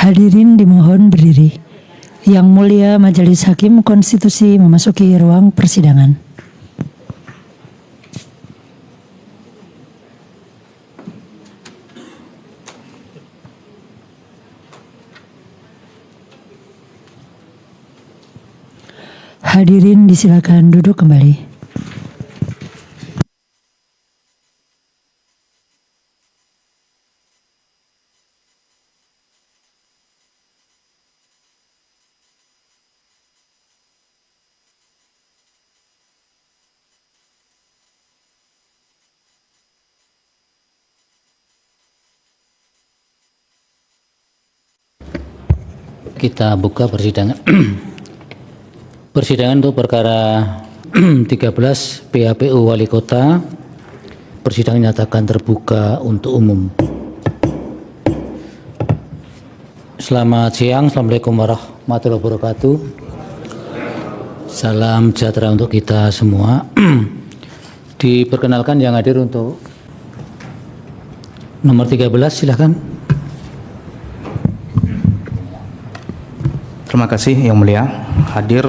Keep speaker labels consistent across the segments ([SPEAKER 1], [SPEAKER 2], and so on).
[SPEAKER 1] Hadirin dimohon berdiri. Yang Mulia Majelis Hakim Konstitusi memasuki ruang persidangan. Hadirin disilakan duduk kembali.
[SPEAKER 2] Kita buka persidangan. Persidangan untuk perkara 13 PHPU Wali Kota. Persidangan nyatakan terbuka untuk umum. Selamat siang, Assalamualaikum warahmatullahi wabarakatuh. Salam sejahtera untuk kita semua. Diperkenalkan yang hadir untuk nomor 13, silakan.
[SPEAKER 3] Terima kasih Yang Mulia. Hadir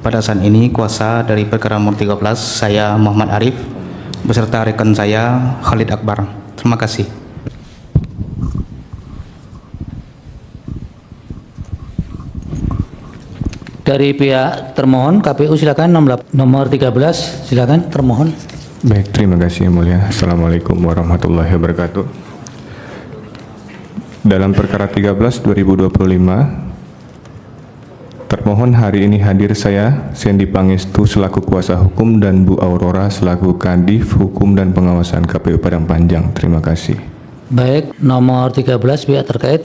[SPEAKER 3] pada saat ini kuasa dari perkara nomor 13, saya Muhammad Arif beserta rekan saya Khalid Akbar. Terima kasih.
[SPEAKER 2] Dari pihak termohon KPU silakan nomor 13, silakan termohon.
[SPEAKER 4] Baik, terima kasih Yang Mulia. Assalamualaikum warahmatullahi wabarakatuh. Dalam perkara 13 2025, termohon hari ini hadir saya, Sendi Pangestu selaku kuasa hukum dan Bu Aurora selaku Kadif Hukum dan Pengawasan KPU Padang Panjang. Terima kasih.
[SPEAKER 2] Baik, nomor 13 pihak terkait.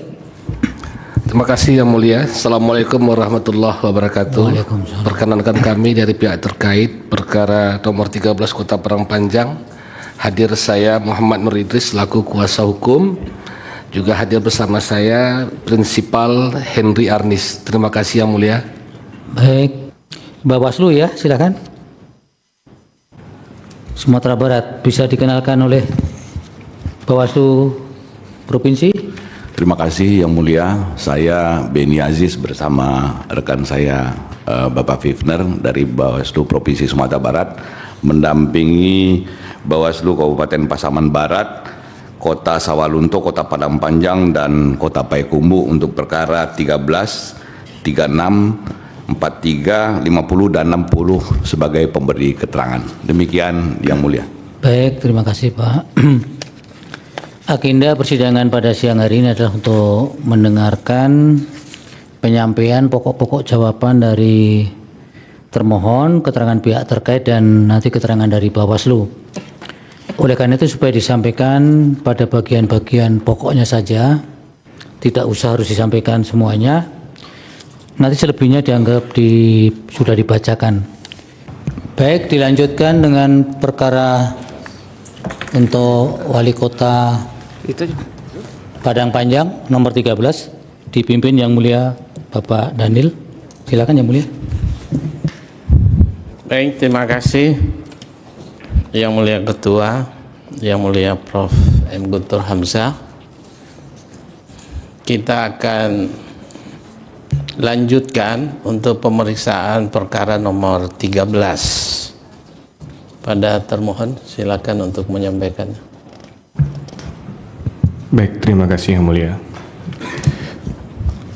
[SPEAKER 5] Terima kasih Yang Mulia. Assalamualaikum warahmatullahi wabarakatuh.
[SPEAKER 2] Waalaikumsalam.
[SPEAKER 5] Perkenankan kami dari pihak terkait perkara nomor 13 Kota Padang Panjang. Hadir saya Muhammad Nur Idris selaku kuasa hukum. Juga hadir bersama saya Prinsipal Henry Arnis. Terima kasih Yang Mulia.
[SPEAKER 2] Baik, Bawaslu ya, silakan. Sumatera Barat bisa dikenalkan oleh Bawaslu Provinsi.
[SPEAKER 6] Terima kasih Yang Mulia. Saya Beni Aziz bersama rekan saya Bapak Fifner dari Bawaslu Provinsi Sumatera Barat mendampingi Bawaslu Kabupaten Pasaman Barat, Kota Sawalunto, Kota Padang Panjang, dan Kota Payakumbuh untuk perkara 13, 36, 43, 50, dan 60 sebagai pemberi keterangan. Demikian Yang Mulia.
[SPEAKER 2] Baik, terima kasih Pak. Agenda persidangan pada siang hari ini adalah untuk mendengarkan penyampaian pokok-pokok jawaban dari termohon, keterangan pihak terkait, dan nanti keterangan dari Bawaslu. Oleh karena itu supaya disampaikan pada bagian-bagian pokoknya saja, tidak usah harus disampaikan semuanya. Nanti selebihnya dianggap sudah dibacakan. Baik, dilanjutkan dengan perkara untuk Wali Kota Padang Panjang nomor 13 dipimpin Yang Mulia Bapak Daniel. Silakan Yang Mulia.
[SPEAKER 7] Baik, terima kasih Yang Mulia Ketua, Yang Mulia Prof. M. Guntur Hamzah. Kita akan lanjutkan untuk pemeriksaan perkara nomor 13. Pada termohon, silakan untuk menyampaikan.
[SPEAKER 4] Baik, terima kasih Yang Mulia.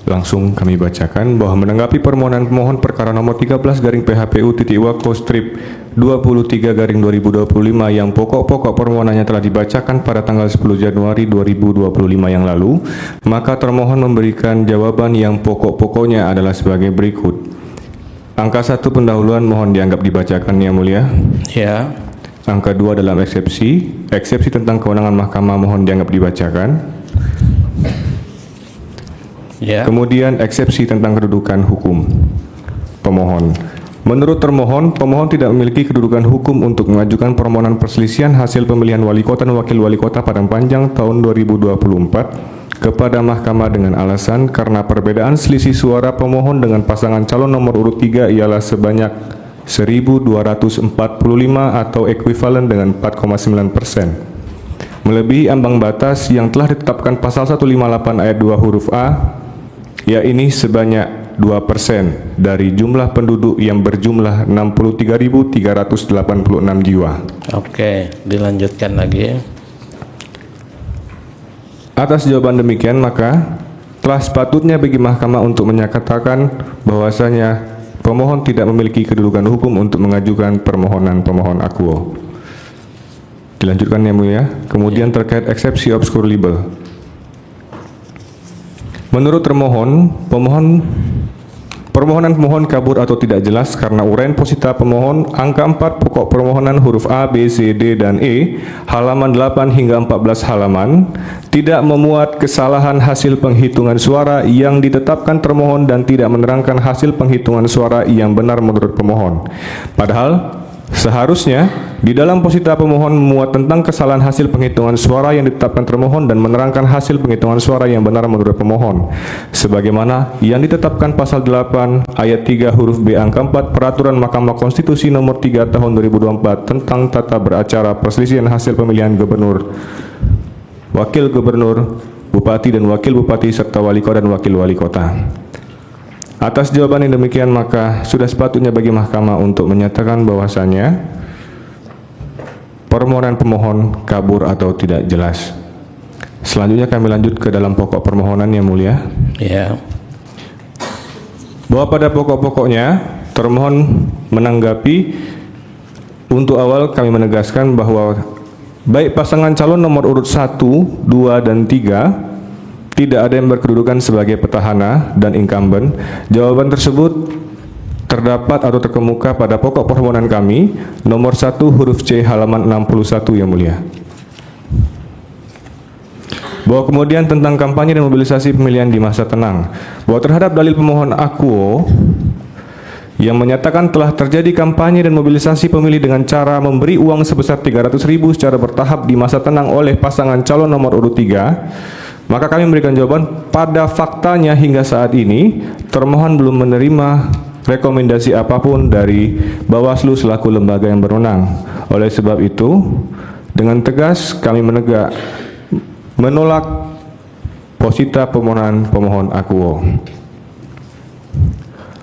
[SPEAKER 4] Langsung kami bacakan bahwa menanggapi permohonan pemohon perkara nomor 13 garing PHPU _Wako strip 23 garing 2025 yang pokok-pokok permohonannya telah dibacakan pada tanggal 10 Januari 2025 yang lalu, maka termohon memberikan jawaban yang pokok-pokoknya adalah sebagai berikut. Angka 1 pendahuluan mohon dianggap dibacakan Yang Mulia.
[SPEAKER 7] Ya.
[SPEAKER 4] Angka 2 dalam eksepsi tentang kewenangan mahkamah mohon dianggap dibacakan.
[SPEAKER 7] Ya.
[SPEAKER 4] Kemudian eksepsi tentang kedudukan hukum pemohon. Menurut termohon, pemohon tidak memiliki kedudukan hukum untuk mengajukan permohonan perselisihan hasil pemilihan wali kota dan wakil wali kota Padang Panjang tahun 2024 kepada mahkamah dengan alasan karena perbedaan selisih suara pemohon dengan pasangan calon nomor urut 3 ialah sebanyak 1.245 atau ekuivalen dengan 4,9%. Melebihi ambang batas yang telah ditetapkan pasal 158 ayat 2 huruf A yakni sebanyak 2% dari jumlah penduduk yang berjumlah 63.386 jiwa.
[SPEAKER 7] Oke, dilanjutkan lagi.
[SPEAKER 4] Atas jawaban demikian, maka telah sepatutnya bagi mahkamah untuk menyatakan bahwasanya pemohon tidak memiliki kedudukan hukum untuk mengajukan permohonan pemohon akuo. Dilanjutkan yang mulia. Kemudian terkait eksepsi obscur libel. Menurut termohon, permohonan pemohon kabur atau tidak jelas karena uraian posita pemohon angka 4 pokok permohonan huruf A, B, C, D, dan E halaman 8 hingga 14 halaman tidak memuat kesalahan hasil penghitungan suara yang ditetapkan termohon dan tidak menerangkan hasil penghitungan suara yang benar menurut pemohon. Padahal seharusnya di dalam posita pemohon memuat tentang kesalahan hasil penghitungan suara yang ditetapkan termohon dan menerangkan hasil penghitungan suara yang benar menurut pemohon, sebagaimana yang ditetapkan pasal 8 ayat 3 huruf B angka 4 Peraturan Mahkamah Konstitusi nomor 3 tahun 2024 tentang tata beracara perselisihan hasil pemilihan gubernur, wakil gubernur, bupati dan wakil bupati serta wali kota dan wakil wali kota. Atas jawaban yang demikian, maka sudah sepatutnya bagi mahkamah untuk menyatakan bahwasanya permohonan pemohon kabur atau tidak jelas. Selanjutnya kami lanjut ke dalam pokok permohonan yang mulia.
[SPEAKER 7] Ya.
[SPEAKER 4] Bahwa pada pokok-pokoknya termohon menanggapi, untuk awal kami menegaskan bahwa baik pasangan calon nomor urut 1, 2, dan 3 tidak ada yang berkedudukan sebagai petahana dan incumbent. Jawaban tersebut terdapat atau terkemuka pada pokok permohonan kami nomor 1 huruf C halaman 61 yang mulia. Bahwa kemudian tentang kampanye dan mobilisasi pemilihan di masa tenang, bahwa terhadap dalil pemohon akuo yang menyatakan telah terjadi kampanye dan mobilisasi pemilih dengan cara memberi uang sebesar 300.000 secara bertahap di masa tenang oleh pasangan calon nomor urut 3, maka kami memberikan jawaban pada faktanya hingga saat ini termohon belum menerima rekomendasi apapun dari Bawaslu selaku lembaga yang berwenang. Oleh sebab itu, dengan tegas kami menolak posita permohonan pemohon akuo.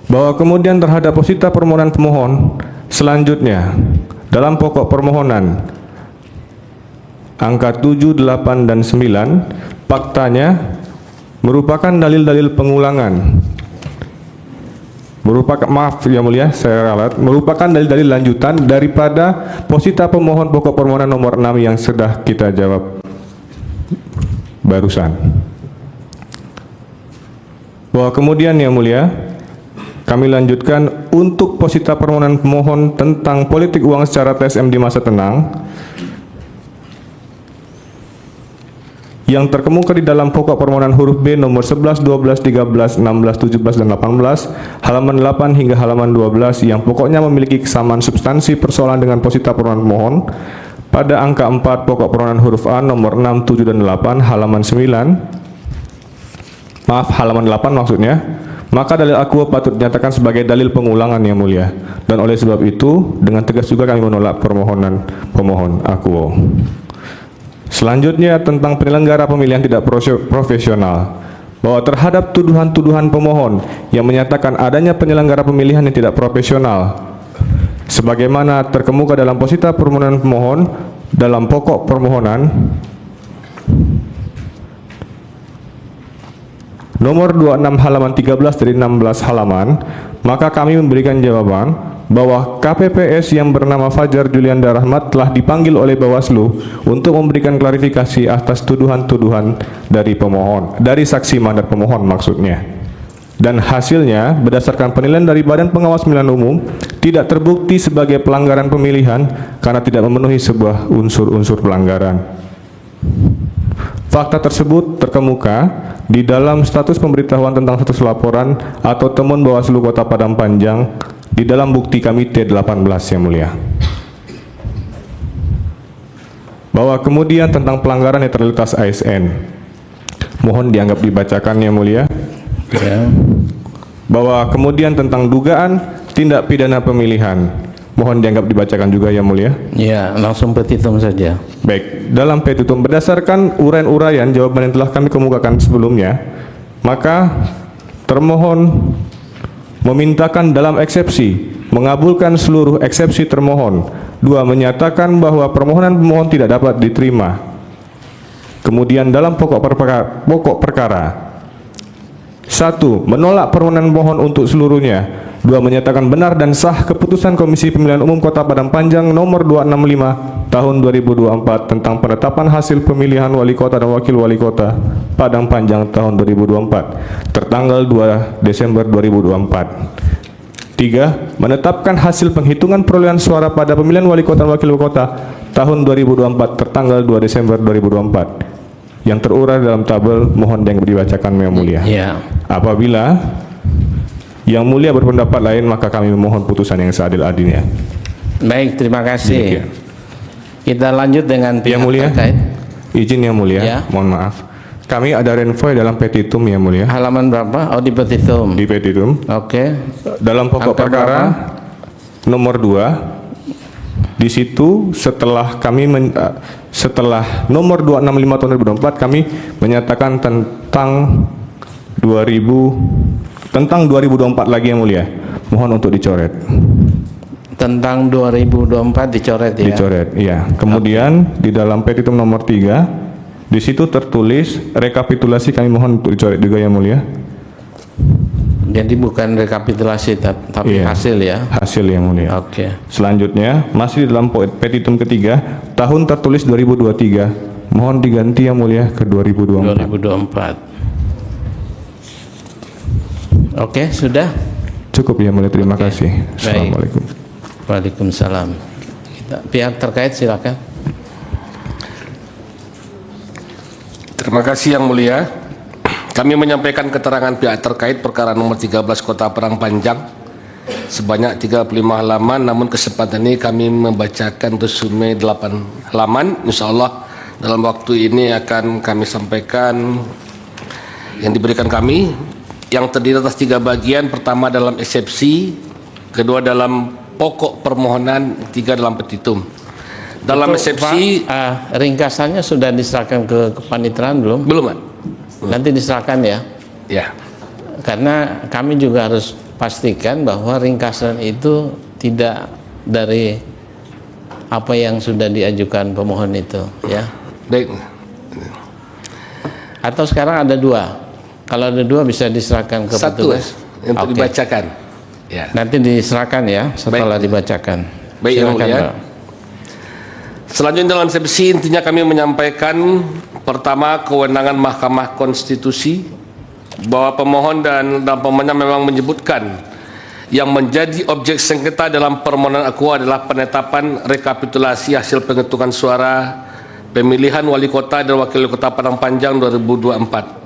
[SPEAKER 4] Bahwa kemudian terhadap posita permohonan pemohon selanjutnya dalam pokok permohonan angka 7, 8, dan 9 faktanya merupakan dalil-dalil pengulangan, merupakan, maaf yang mulia saya ralat, merupakan dalil-dalil lanjutan daripada posita pemohon pokok permohonan nomor 6 yang sudah kita jawab barusan. Bahwa kemudian yang mulia kami lanjutkan untuk posita permohonan pemohon tentang politik uang secara TSM di masa tenang yang terkemuka di dalam pokok permohonan huruf B nomor 11, 12, 13, 16, 17, dan 18 halaman 8 hingga halaman 12 yang pokoknya memiliki kesamaan substansi persoalan dengan posita permohonan pemohon pada angka 4 pokok permohonan huruf A nomor 6, 7, dan 8 halaman 9, maaf halaman 8 maksudnya, maka dalil akuo patut dinyatakan sebagai dalil pengulangan yang mulia, dan oleh sebab itu dengan tegas juga kami menolak permohonan pemohon akuo. Selanjutnya tentang penyelenggara pemilihan tidak profesional, bahwa terhadap tuduhan-tuduhan pemohon yang menyatakan adanya penyelenggara pemilihan yang tidak profesional sebagaimana terkemuka dalam posita permohonan pemohon dalam pokok permohonan nomor 26 halaman 13 dari 16 halaman, maka kami memberikan jawaban bahwa KPPS yang bernama Fajar Julianda Rahmat telah dipanggil oleh Bawaslu untuk memberikan klarifikasi atas tuduhan-tuduhan dari pemohon, dari saksi mandat pemohon maksudnya. Dan hasilnya berdasarkan penilaian dari Badan Pengawas Pemilihan Umum tidak terbukti sebagai pelanggaran pemilihan karena tidak memenuhi sebuah unsur-unsur pelanggaran. Fakta tersebut terkemuka di dalam status pemberitahuan tentang status laporan atau temuan Bawaslu Kota Padang Panjang di dalam bukti kami T18 yang mulia. Bahwa kemudian tentang pelanggaran netralitas ASN, mohon dianggap dibacakan yang mulia.
[SPEAKER 7] Ya.
[SPEAKER 4] Bahwa kemudian tentang dugaan tindak pidana pemilihan, mohon dianggap dibacakan juga yang mulia.
[SPEAKER 7] Ya, langsung petitum saja.
[SPEAKER 4] Baik, dalam petitum berdasarkan uraian-uraian jawaban yang telah kami kemukakan sebelumnya, maka termohon memintakan dalam eksepsi mengabulkan seluruh eksepsi termohon. 2. Menyatakan bahwa permohonan pemohon tidak dapat diterima. Kemudian dalam pokok perkara 1. Menolak permohonan pemohon untuk seluruhnya. 2. Menyatakan benar dan sah keputusan Komisi Pemilihan Umum Kota Padang Panjang nomor 265 tahun 2024 tentang penetapan hasil pemilihan wali kota dan wakil wali kota Padang Panjang tahun 2024 tertanggal 2 Desember 2024. 3. Menetapkan hasil penghitungan perolehan suara pada pemilihan wali kota dan wakil wali kota tahun 2024 tertanggal 2 Desember 2024 yang terurai dalam tabel. Mohon yang dibacakan Yang Mulia.
[SPEAKER 7] Ya.
[SPEAKER 4] Apabila Yang Mulia berpendapat lain, maka kami memohon putusan yang seadil-adilnya.
[SPEAKER 7] Baik, terima kasih.
[SPEAKER 4] Demikian.
[SPEAKER 7] Kita lanjut dengan pihak
[SPEAKER 4] Yang Mulia,
[SPEAKER 7] terkait.
[SPEAKER 4] izin Yang Mulia,
[SPEAKER 7] Ya.
[SPEAKER 4] mohon maaf. Kami ada renvoy dalam petitum Yang Mulia.
[SPEAKER 7] Halaman berapa? Oh, di petitum.
[SPEAKER 4] Di petitum.
[SPEAKER 7] Oke.
[SPEAKER 4] Dalam pokok
[SPEAKER 7] Angka
[SPEAKER 4] perkara nomor 2, di situ setelah kami setelah nomor 265 tahun 2024 kami menyatakan tentang 2024 lagi Yang Mulia. Mohon untuk dicoret.
[SPEAKER 7] Tentang 2024 dicoret ya.
[SPEAKER 4] Dicoret, iya. Kemudian di dalam petitum nomor 3, di situ tertulis rekapitulasi, kami mohon untuk dicoret juga Yang Mulia.
[SPEAKER 7] Jadi bukan rekapitulasi tapi
[SPEAKER 4] Iya.
[SPEAKER 7] hasil ya.
[SPEAKER 4] Hasil Yang Mulia.
[SPEAKER 7] Oke.
[SPEAKER 4] Selanjutnya masih di dalam petitum ketiga, tahun tertulis 2023. Mohon diganti Yang Mulia ke 2024.
[SPEAKER 7] 2024. Oke, sudah.
[SPEAKER 4] Cukup Yang Mulia, terima
[SPEAKER 7] Oke.
[SPEAKER 4] kasih.
[SPEAKER 7] Baik.
[SPEAKER 4] Assalamualaikum.
[SPEAKER 7] Waalaikumsalam. Pihak terkait silakan.
[SPEAKER 5] Terima kasih Yang Mulia. Kami menyampaikan keterangan pihak terkait perkara nomor 13 Kota Padang Panjang sebanyak 35 halaman, namun kesempatan ini kami membacakan resume 8 halaman. Insyaallah dalam waktu ini akan kami sampaikan yang diberikan kami, yang terdiri atas 3 bagian. Pertama dalam eksepsi, kedua dalam pokok permohonan, 3 dalam petitum. Dalam
[SPEAKER 7] Itu,
[SPEAKER 5] eksepsi
[SPEAKER 7] Pak, ringkasannya sudah diserahkan ke kepaniteraan belum?
[SPEAKER 5] belum, Pak.
[SPEAKER 7] Nanti diserahkan ya.
[SPEAKER 5] Ya.
[SPEAKER 7] Karena kami juga harus pastikan bahwa ringkasan itu tidak dari apa yang sudah diajukan pemohon itu ya.
[SPEAKER 5] Baik.
[SPEAKER 7] Atau sekarang ada 2. Kalau ada 2 bisa diserahkan ke
[SPEAKER 5] Satu
[SPEAKER 7] petugas.
[SPEAKER 5] untuk
[SPEAKER 7] Oke.
[SPEAKER 5] dibacakan. Ya.
[SPEAKER 7] Nanti diserahkan ya setelah dibacakan.
[SPEAKER 5] Baik, Yang
[SPEAKER 7] Silakan,
[SPEAKER 5] Mulia.
[SPEAKER 7] Pak.
[SPEAKER 5] Selanjutnya dalam eksepsi intinya kami menyampaikan pertama kewenangan Mahkamah Konstitusi, bahwa pemohon dan pemohonnya memang menyebutkan yang menjadi objek sengketa dalam permohonan aku adalah penetapan rekapitulasi hasil penghitungan suara pemilihan wali kota dan wakil wali kota Padang Panjang 2024.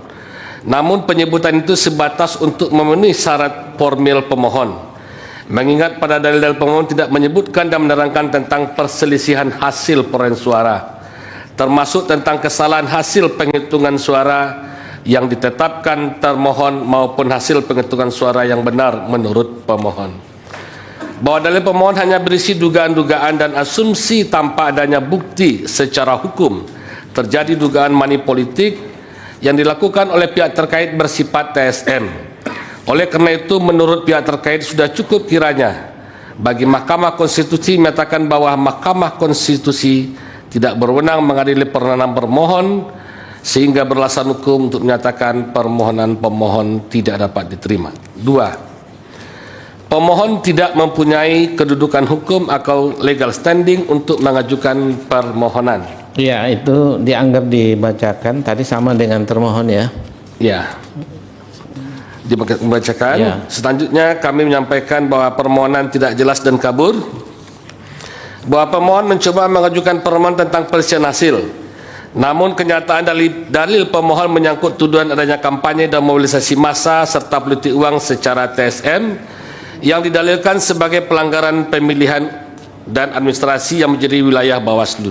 [SPEAKER 5] Namun penyebutan itu sebatas untuk memenuhi syarat formil pemohon, mengingat pada dalil-dalil pemohon tidak menyebutkan dan menerangkan tentang perselisihan hasil perolehan suara, termasuk tentang kesalahan hasil penghitungan suara yang ditetapkan termohon maupun hasil penghitungan suara yang benar menurut pemohon. Bahwa dalil pemohon hanya berisi dugaan-dugaan dan asumsi tanpa adanya bukti secara hukum terjadi dugaan money politik yang dilakukan oleh pihak terkait bersifat TSM. Oleh karena itu menurut pihak terkait sudah cukup kiranya bagi Mahkamah Konstitusi menyatakan bahwa Mahkamah Konstitusi tidak berwenang mengadili permohonan permohon sehingga beralasan hukum untuk menyatakan permohonan pemohon tidak dapat diterima. 2. Pemohon tidak mempunyai kedudukan hukum atau legal standing untuk mengajukan permohonan.
[SPEAKER 7] Ya, itu dianggap dibacakan tadi sama dengan termohon ya.
[SPEAKER 5] Ya. Dibacakan.
[SPEAKER 7] Ya.
[SPEAKER 5] Selanjutnya kami menyampaikan bahwa permohonan tidak jelas dan kabur. Bahwa pemohon mencoba mengajukan permohonan tentang perselisihan hasil. Namun kenyataan dalil pemohon menyangkut tuduhan adanya kampanye dan mobilisasi massa serta politik uang secara TSM yang didalilkan sebagai pelanggaran pemilihan dan administrasi yang menjadi wilayah Bawaslu.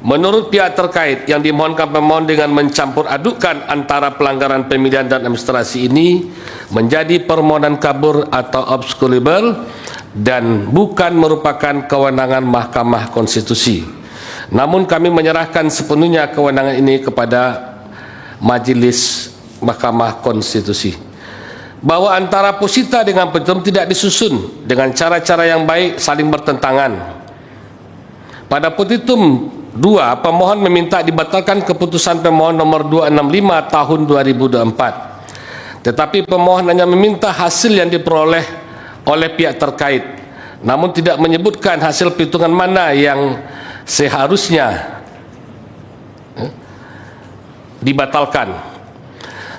[SPEAKER 5] Menurut pihak terkait yang dimohonkan pemohon dengan mencampur adukan antara pelanggaran pemilihan dan administrasi ini menjadi permohonan kabur atau obscurable dan bukan merupakan kewenangan Mahkamah Konstitusi. Namun kami menyerahkan sepenuhnya kewenangan ini kepada Majelis Mahkamah Konstitusi. bahwa antara posita dengan petitum tidak disusun dengan cara-cara yang baik, saling bertentangan. Pada petitum 2, pemohon meminta dibatalkan keputusan pemohon nomor 265 tahun 2024. Tetapi pemohon hanya meminta hasil yang diperoleh oleh pihak terkait, namun tidak menyebutkan hasil perhitungan mana yang seharusnya dibatalkan.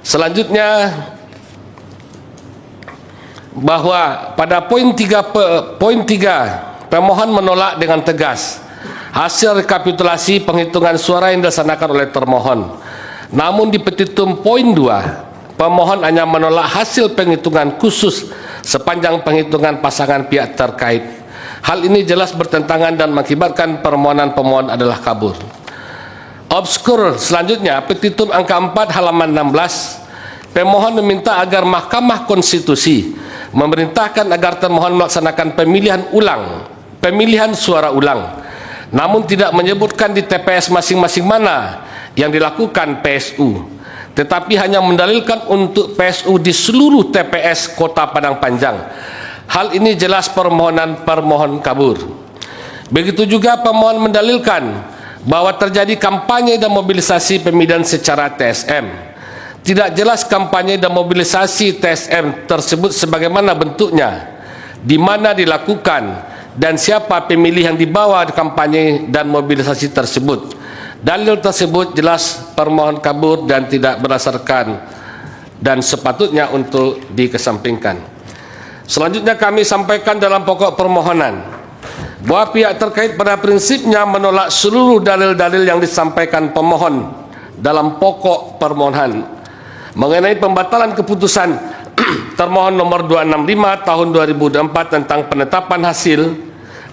[SPEAKER 5] Selanjutnya, bahwa pada poin 3 pemohon menolak dengan tegas hasil rekapitulasi penghitungan suara yang dilaksanakan oleh termohon. Namun di petitum poin 2, pemohon hanya menolak hasil penghitungan khusus sepanjang penghitungan pasangan pihak terkait. Hal ini jelas bertentangan dan mengakibatkan permohonan pemohon adalah kabur. Obskur selanjutnya, petitum angka 4 halaman 16, pemohon meminta agar Mahkamah Konstitusi memerintahkan agar termohon melaksanakan pemilihan suara ulang, namun tidak menyebutkan di TPS masing-masing mana yang dilakukan PSU, tetapi hanya mendalilkan untuk PSU di seluruh TPS Kota Padang Panjang. Hal ini jelas permohonan kabur. Begitu juga pemohon mendalilkan bahwa terjadi kampanye dan mobilisasi pemilihan secara TSM. Tidak jelas kampanye dan mobilisasi TSM tersebut sebagaimana bentuknya, di mana dilakukan, dan siapa pemilih yang dibawa kampanye dan mobilisasi tersebut. Dalil tersebut jelas permohon kabur dan tidak berdasarkan dan sepatutnya untuk dikesampingkan. Selanjutnya kami sampaikan dalam pokok permohonan bahwa pihak terkait pada prinsipnya menolak seluruh dalil-dalil yang disampaikan pemohon dalam pokok permohonan mengenai pembatalan keputusan termohon nomor 265 tahun 2024 tentang penetapan hasil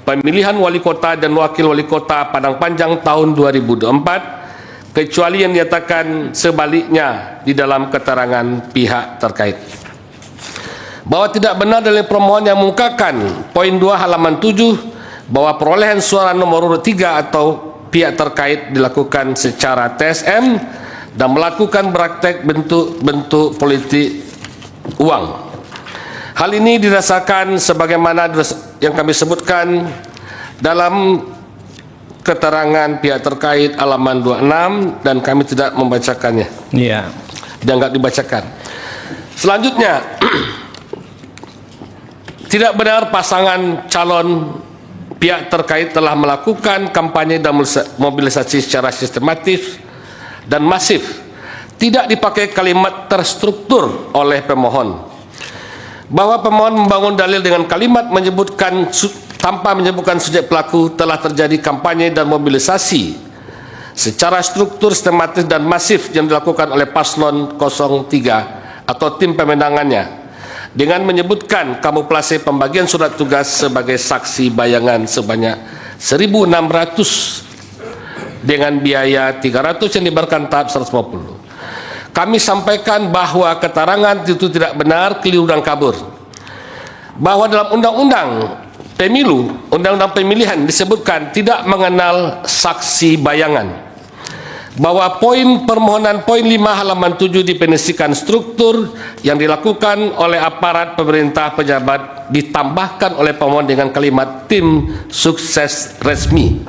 [SPEAKER 5] pemilihan wali kota dan wakil wali kota Padang Panjang tahun 2024, kecuali yang dinyatakan sebaliknya di dalam keterangan pihak terkait. Bahwa tidak benar dari permohonan yang mengungkapkan poin 2 halaman 7 bahwa perolehan suara nomor urut 3 atau pihak terkait dilakukan secara TSM dan melakukan praktek bentuk politik uang. Hal ini dirasakan sebagaimana yang kami sebutkan dalam keterangan pihak terkait halaman 26 dan kami tidak membacakannya.
[SPEAKER 7] Iya.
[SPEAKER 5] Dianggap dibacakan. Selanjutnya, tidak benar pasangan calon pihak terkait telah melakukan kampanye dan mobilisasi secara sistematis dan masif. Tidak dipakai kalimat terstruktur oleh pemohon. Bahwa pemohon membangun dalil dengan kalimat menyebutkan tanpa menyebutkan subjek pelaku telah terjadi kampanye dan mobilisasi secara struktur, sistematis dan masif yang dilakukan oleh paslon 03 atau tim pemenangannya dengan menyebutkan kamuflase pembagian surat tugas sebagai saksi bayangan sebanyak 1.600 dengan biaya 300 yang dibayarkan tahap 150. Kami sampaikan bahwa keterangan itu tidak benar, keliru dan kabur. Bahwa dalam undang-undang pemilu, undang-undang pemilihan disebutkan tidak mengenal saksi bayangan. Bahwa poin permohonan poin 5 halaman 7 definisikan struktur yang dilakukan oleh aparat pemerintah pejabat ditambahkan oleh pemohon dengan kalimat tim sukses resmi.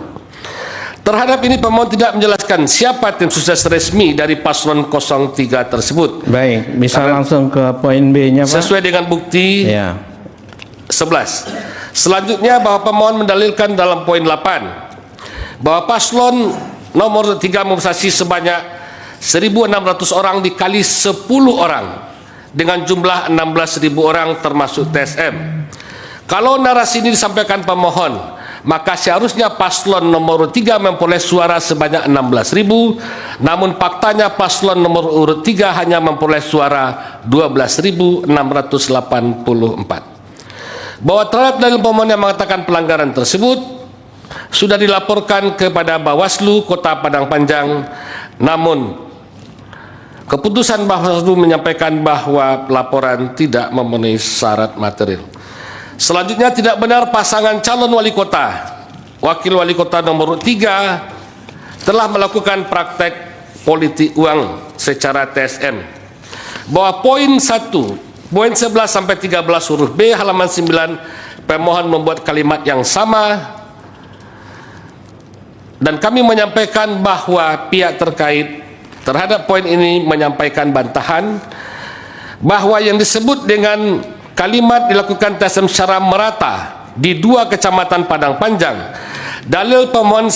[SPEAKER 5] Terhadap ini pemohon tidak menjelaskan siapa tim sukses resmi dari paslon 03 tersebut.
[SPEAKER 7] Baik, bisa langsung ke poin B-nya, Pak.
[SPEAKER 5] Sesuai dengan bukti
[SPEAKER 7] Ya.
[SPEAKER 5] 11. Selanjutnya bahwa pemohon mendalilkan dalam poin 8 bahwa paslon nomor 3 mobilisasi sebanyak 1.600 orang dikali 10 orang dengan jumlah 16.000 orang termasuk TSM. Kalau narasi ini disampaikan pemohon, maka seharusnya paslon nomor 3 memperoleh suara sebanyak 16.000, namun faktanya paslon nomor urut 3 hanya memperoleh suara 12.684. Bahwa terhadap dalil pemohon yang mengatakan pelanggaran tersebut sudah dilaporkan kepada Bawaslu Kota Padang Panjang, namun keputusan Bawaslu menyampaikan bahwa laporan tidak memenuhi syarat material. Selanjutnya, tidak benar pasangan calon wali kota, wakil wali kota nomor 3 telah melakukan praktek politik uang secara TSM. Bahwa poin 1 poin 11 sampai 13 huruf B halaman 9, pemohon membuat kalimat yang sama, dan kami menyampaikan bahwa pihak terkait terhadap poin ini menyampaikan bantahan bahwa yang disebut dengan kalimat dilakukan tes secara merata di 2 kecamatan Padang Panjang, dalil pemohon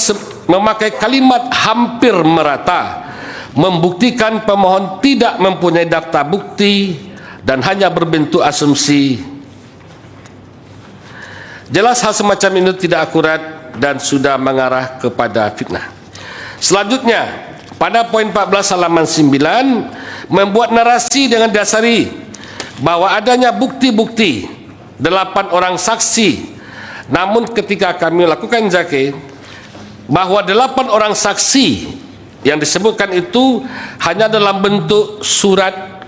[SPEAKER 5] memakai kalimat hampir merata membuktikan pemohon tidak mempunyai daftar bukti dan hanya berbentuk asumsi. Jelas hal semacam ini tidak akurat dan sudah mengarah kepada fitnah. Selanjutnya, pada poin 14 halaman 9, membuat narasi dengan dasari bahwa adanya bukti-bukti 8 orang saksi. Namun ketika kami lakukan jake, bahwa 8 orang saksi yang disebutkan itu hanya dalam bentuk surat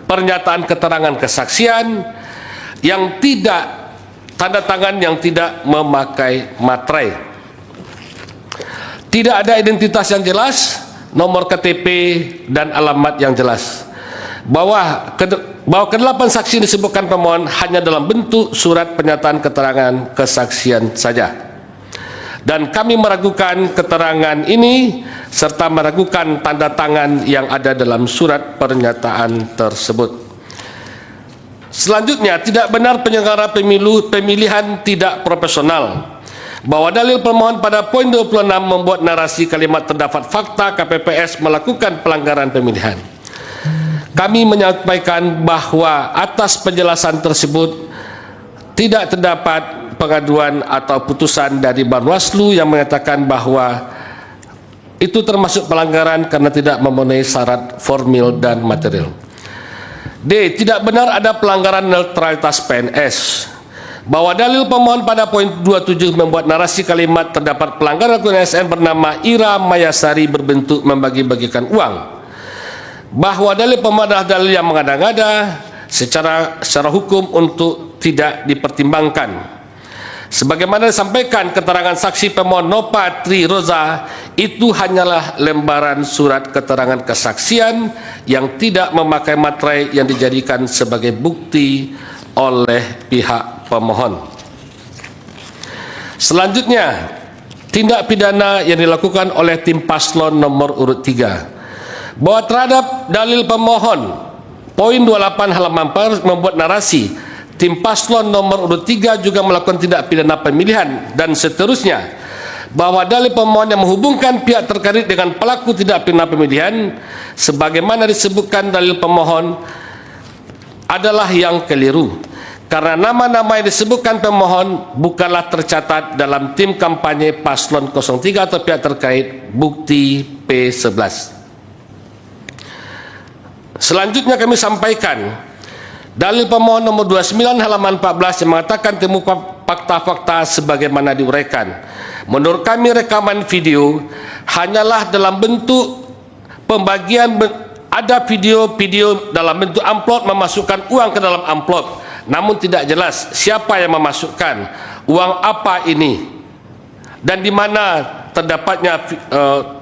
[SPEAKER 5] pernyataan keterangan kesaksian yang tidak tanda tangan, yang tidak memakai materai. Tidak ada identitas yang jelas, nomor KTP dan alamat yang jelas. Bahwa ke-8 saksi disebutkan pemohon hanya dalam bentuk surat pernyataan keterangan kesaksian saja. Dan kami meragukan keterangan ini serta meragukan tanda tangan yang ada dalam surat pernyataan tersebut. Selanjutnya, tidak benar penyelenggara pemilihan tidak profesional. Bahwa dalil pemohon pada poin 26 membuat narasi kalimat terdapat fakta KPPS melakukan pelanggaran pemilihan. Kami menyampaikan bahwa atas penjelasan tersebut tidak terdapat pengaduan atau putusan dari Bawaslu yang mengatakan bahwa itu termasuk pelanggaran karena tidak memenuhi syarat formil dan material. D. Tidak benar ada pelanggaran netralitas PNS. Bahwa dalil pemohon pada poin 27 membuat narasi kalimat terdapat pelanggaran akun ASN bernama Ira Mayasari berbentuk membagi-bagikan uang. Bahwa dalil pemohon adalah dalil yang mengada-ngada secara hukum untuk tidak dipertimbangkan. Sebagaimana disampaikan keterangan saksi pemohon Nova Tri Roza itu hanyalah lembaran surat keterangan kesaksian yang tidak memakai materai yang dijadikan sebagai bukti oleh pihak pemohon. Selanjutnya, tindak pidana yang dilakukan oleh tim paslon nomor urut 3. Bahwa terhadap dalil pemohon poin 28 halaman 4 membuat narasi tim paslon nomor urut 3 juga melakukan tindak pidana pemilihan dan seterusnya. Bahwa dalil pemohon yang menghubungkan pihak terkait dengan pelaku tindak pidana pemilihan sebagaimana disebutkan dalil pemohon adalah yang keliru. Karena nama-nama yang disebutkan pemohon bukanlah tercatat dalam tim kampanye paslon 03 atau pihak terkait bukti P11. Selanjutnya kami sampaikan dalil pemohon nomor 29 halaman 14 yang mengatakan temu fakta-fakta sebagaimana diuraikan. Menurut kami rekaman video hanyalah dalam bentuk pembagian, ada video-video dalam bentuk amplop memasukkan uang ke dalam amplop, namun tidak jelas siapa yang memasukkan uang apa ini dan di mana terdapatnya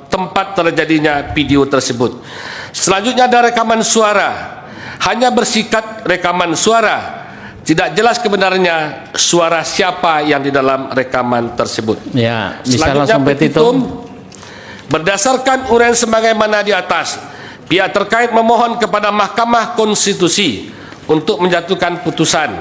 [SPEAKER 5] tempat terjadinya video tersebut. Selanjutnya ada rekaman suara, hanya bersikat rekaman suara, tidak jelas kebenarannya suara siapa yang di dalam rekaman tersebut.
[SPEAKER 7] Ya, bisa
[SPEAKER 5] selanjutnya
[SPEAKER 7] langsung petitum.
[SPEAKER 5] Berdasarkan uraian sebagaimana di atas, pihak terkait memohon kepada Mahkamah Konstitusi untuk menjatuhkan putusan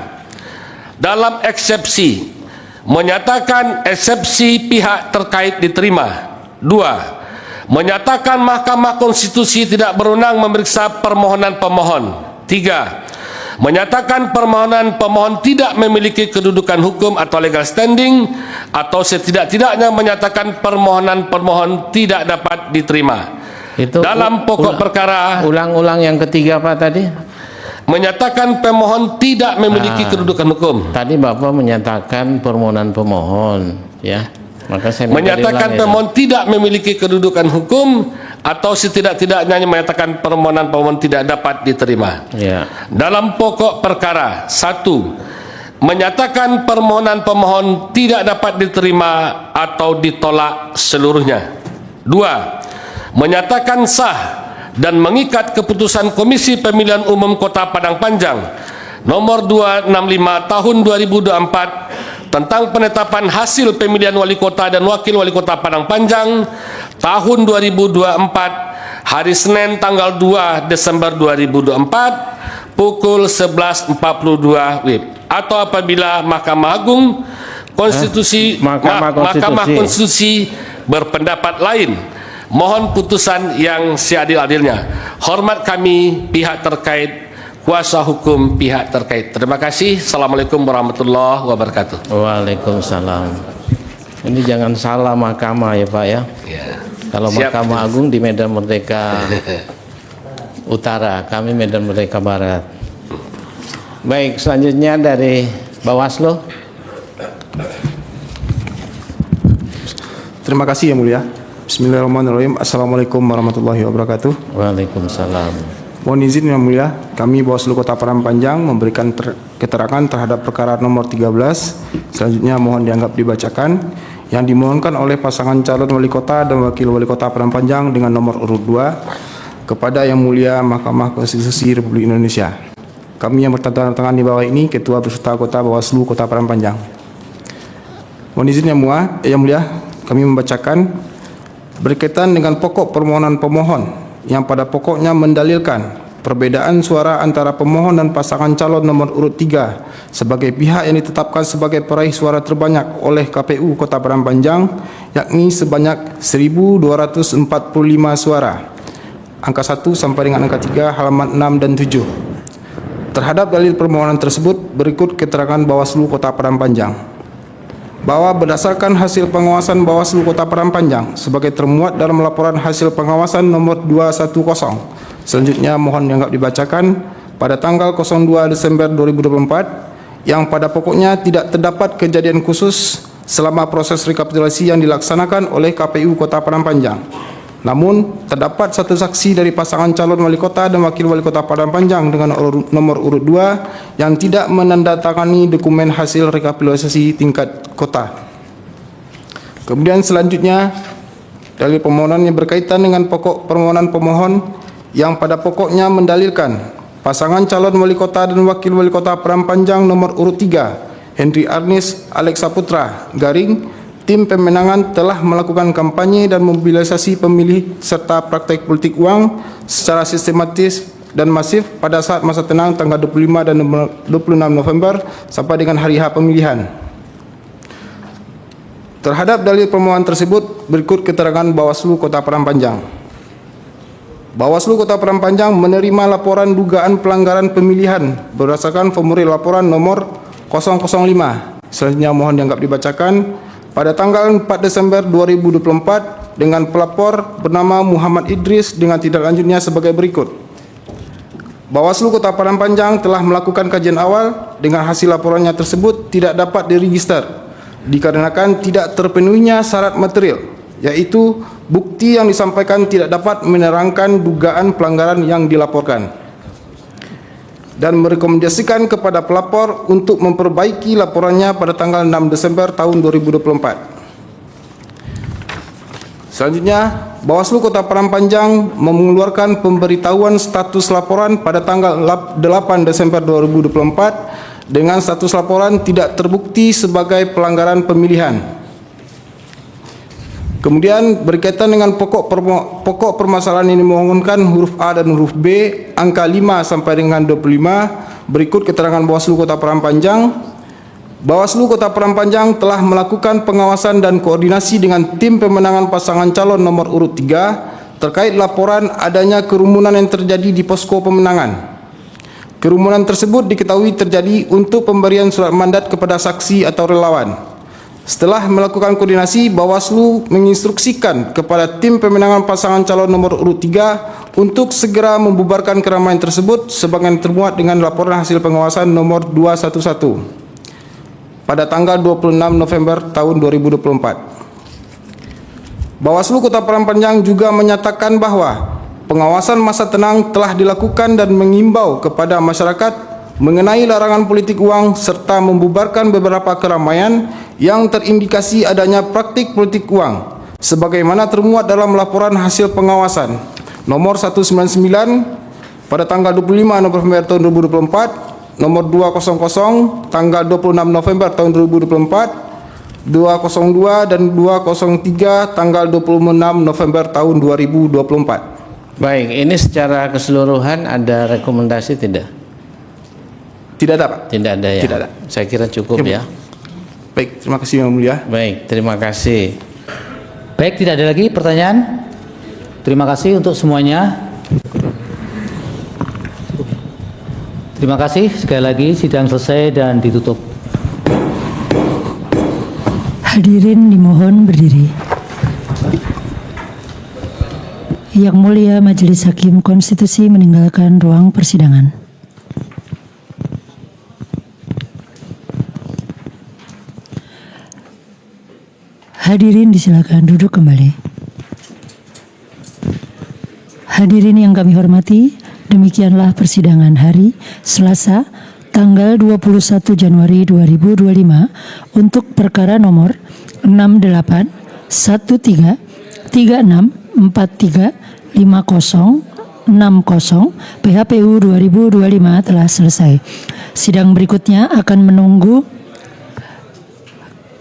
[SPEAKER 5] dalam eksepsi, menyatakan eksepsi pihak terkait diterima. 2. Menyatakan Mahkamah Konstitusi tidak berwenang memeriksa permohonan pemohon. 3. Menyatakan permohonan pemohon tidak memiliki kedudukan hukum atau legal standing, atau setidak-tidaknya menyatakan permohonan pemohon tidak dapat diterima.
[SPEAKER 7] Itu
[SPEAKER 5] dalam pokok perkara,
[SPEAKER 7] ulang-ulang yang ketiga apa tadi?
[SPEAKER 5] menyatakan pemohon tidak memiliki kedudukan hukum.
[SPEAKER 7] Tadi Bapak menyatakan permohonan pemohon, ya. Maka saya
[SPEAKER 5] Menyatakan pemohon tidak memiliki kedudukan hukum atau setidak-tidaknya menyatakan permohonan pemohon tidak dapat diterima.
[SPEAKER 7] Ya.
[SPEAKER 5] Dalam pokok perkara, 1. Menyatakan permohonan pemohon tidak dapat diterima atau ditolak seluruhnya. 2. Menyatakan sah dan mengikat keputusan Komisi Pemilihan Umum Kota Padang Panjang nomor 265 tahun 2024 tentang penetapan hasil pemilihan wali kota dan wakil wali kota Padang Panjang tahun 2024 hari Senin tanggal 2 Desember 2024 pukul 11.42 WIB, atau apabila Mahkamah Agung Mahkamah Konstitusi berpendapat lain, mohon putusan yang seadil-adilnya. Hormat kami pihak terkait, kuasa hukum pihak terkait. Terima kasih. Assalamualaikum warahmatullahi wabarakatuh.
[SPEAKER 7] Waalaikumsalam. Ini jangan salah mahkamah ya Pak ya.
[SPEAKER 5] Ya.
[SPEAKER 7] Kalau
[SPEAKER 5] Siap.
[SPEAKER 7] Mahkamah Agung di Medan Merdeka Utara, kami Medan Merdeka Barat. Baik, selanjutnya dari Bawaslu.
[SPEAKER 8] Terima kasih yang mulia. Bismillahirrahmanirrahim. Assalamualaikum warahmatullahi wabarakatuh.
[SPEAKER 7] Waalaikumsalam.
[SPEAKER 8] Mohon izin yang mulia, kami Bawaslu Kota Padang Panjang memberikan keterangan terhadap perkara nomor 13. Selanjutnya mohon dianggap dibacakan. Yang dimohonkan oleh pasangan calon wali kota dan wakil wali kota Padang Panjang dengan nomor urut 2 kepada yang mulia Mahkamah Konstitusi Republik Indonesia. Kami yang bertanda tangan di bawah ini Ketua Beserta Kota Bawaslu Kota Padang Panjang. Mohon izin yang mulia, kami membacakan berkaitan dengan pokok permohonan pemohon yang pada pokoknya mendalilkan perbedaan suara antara pemohon dan pasangan calon nomor urut 3 sebagai pihak yang ditetapkan sebagai peraih suara terbanyak oleh KPU Kota Padang Panjang, yakni sebanyak 1.245 suara. Angka 1 sampai dengan angka 3 halaman 6 dan 7. Terhadap dalil permohonan tersebut berikut keterangan Bawaslu Kota Padang Panjang. Bahwa berdasarkan hasil pengawasan Bawaslu Kota Padang Panjang sebagai termuat dalam laporan hasil pengawasan nomor 210, selanjutnya mohon dianggap dibacakan, pada tanggal 02 Desember 2024 yang pada pokoknya tidak terdapat kejadian khusus selama proses rekapitulasi yang dilaksanakan oleh KPU Kota Padang Panjang. Namun terdapat satu saksi dari pasangan calon wali kota dan wakil wali kota Padang Panjang dengan nomor urut 2 yang tidak menandatangani dokumen hasil rekapitulasi tingkat kota. Kemudian selanjutnya dalil permohonan yang berkaitan dengan pokok permohonan pemohon yang pada pokoknya mendalilkan pasangan calon wali kota dan wakil wali kota Padang Panjang nomor urut 3 Henry Arnis Alex Saputra garing tim pemenangan telah melakukan kampanye dan mobilisasi pemilih serta praktek politik uang secara sistematis dan masif pada saat masa tenang tanggal 25 dan 26 November sampai dengan hari H pemilihan. Terhadap dalil permohonan tersebut berikut keterangan Bawaslu Kota Padang Panjang. Bawaslu Kota Padang Panjang menerima laporan dugaan pelanggaran pemilihan berdasarkan formulir laporan nomor 005. Selanjutnya mohon dianggap dibacakan. Pada tanggal 4 Desember 2024 dengan pelapor bernama Muhammad Idris dengan tindak lanjutnya sebagai berikut. Bawaslu Kota Padang Panjang telah melakukan kajian awal dengan hasil laporannya tersebut tidak dapat diregister dikarenakan tidak terpenuhinya syarat material, yaitu bukti yang disampaikan tidak dapat menerangkan dugaan pelanggaran yang dilaporkan, dan merekomendasikan kepada pelapor untuk memperbaiki laporannya pada tanggal 6 Desember tahun 2024. Selanjutnya, Bawaslu Kota Padang Panjang mengeluarkan pemberitahuan status laporan pada tanggal 8 Desember 2024 dengan status laporan tidak terbukti sebagai pelanggaran pemilihan. Kemudian berkaitan dengan pokok permasalahan yang dimohonkan huruf A dan huruf B, angka 5 sampai dengan 25, berikut keterangan Bawaslu Kota Padang Panjang. Bawaslu Kota Padang Panjang telah melakukan pengawasan dan koordinasi dengan tim pemenangan pasangan calon nomor urut 3 terkait laporan adanya kerumunan yang terjadi di posko pemenangan. Kerumunan tersebut diketahui terjadi untuk pemberian surat mandat kepada saksi atau relawan. Setelah melakukan koordinasi, Bawaslu menginstruksikan kepada tim pemenangan pasangan calon nomor urut 3 untuk segera membubarkan keramaian tersebut sebagaimana termuat dengan laporan hasil pengawasan nomor 211 pada tanggal 26 November tahun 2024. Bawaslu Kota Padang Panjang juga menyatakan bahwa pengawasan masa tenang telah dilakukan dan mengimbau kepada masyarakat mengenai larangan politik uang serta membubarkan beberapa keramaian yang terindikasi adanya praktik politik uang sebagaimana termuat dalam laporan hasil pengawasan nomor 199 pada tanggal 25 November tahun 2024, nomor 200 tanggal 26 November tahun 2024, 202 dan 203 tanggal 26 November tahun 2024.
[SPEAKER 7] Baik, ini secara keseluruhan ada rekomendasi tidak?
[SPEAKER 8] Tidak ada, Pak.
[SPEAKER 7] Tidak ada ya?
[SPEAKER 8] Tidak ada.
[SPEAKER 7] Saya kira cukup ya.
[SPEAKER 8] Baik, terima kasih Yang Mulia.
[SPEAKER 7] Baik, terima kasih.
[SPEAKER 2] Baik, tidak ada lagi pertanyaan. Terima kasih untuk semuanya. Terima kasih sekali lagi, sidang selesai dan ditutup.
[SPEAKER 1] Hadirin dimohon berdiri. Yang Mulia Majelis Hakim Konstitusi meninggalkan ruang persidangan. Hadirin disilakan duduk kembali. Hadirin yang kami hormati, demikianlah persidangan hari Selasa tanggal 21 Januari 2025 untuk perkara nomor 68 13 36 43 50 60 PHPU 2025 telah selesai. Sidang berikutnya akan menunggu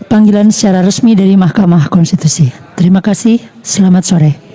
[SPEAKER 1] panggilan secara resmi dari Mahkamah Konstitusi. Terima kasih, selamat sore.